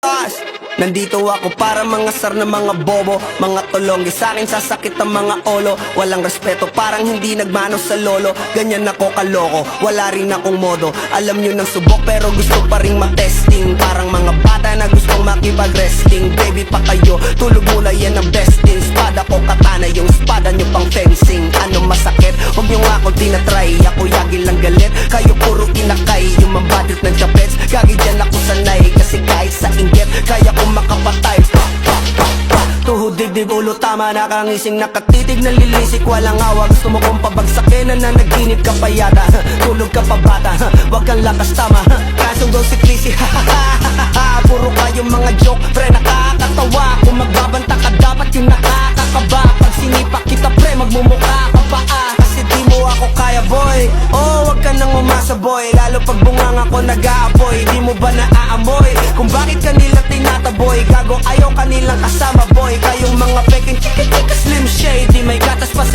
lakas. Nandito ako para mga sar na mga bobo, mga tulonggi, sa'kin sasakit ang mga olo. Walang respeto, parang hindi nagmano sa lolo. Ganyan ako kaloko, wala rin akong modo. Alam nyo ng subok pero gusto pa rin matesting. Parang mga bata na gustong makipag-resting. Baby pa kayo, tulog muna yan ang besting. Spada ko katana, yung spada nyo pang fencing. Ano masakit? Huwag nyo nga ako tinatry. Ako yagi lang galit, kayo puro inakay. Yung mabadit ng chapets, gagi dyan ako sanay. Kasi kahit sa inggit, kaya ko makapatay. Tuhod, dibdib, ulo, tama, nakangising, nakatitig, nalilisik, walang awa. Gusto mo kong pabagsakin, nananaginip ka pa yata. Tulog ka pa bata, wag kang lakas tama. Kasong daw si Clissy, puro kayong mga joke, pre, nakakatawa. Kung magbabanta ka, dapat yung nakakakaba. Pag sinipak kita, pre, magmumukha ka pa kasi di mo ako kaya, boy. Oh, wag ka nang umasa, boy. Lalo pag bungang ako nag-aapoy. Di mo ba naaamoy kung bakit kanila tinataboy? Gago, ayaw kanilang kasama, boy. Kayong mga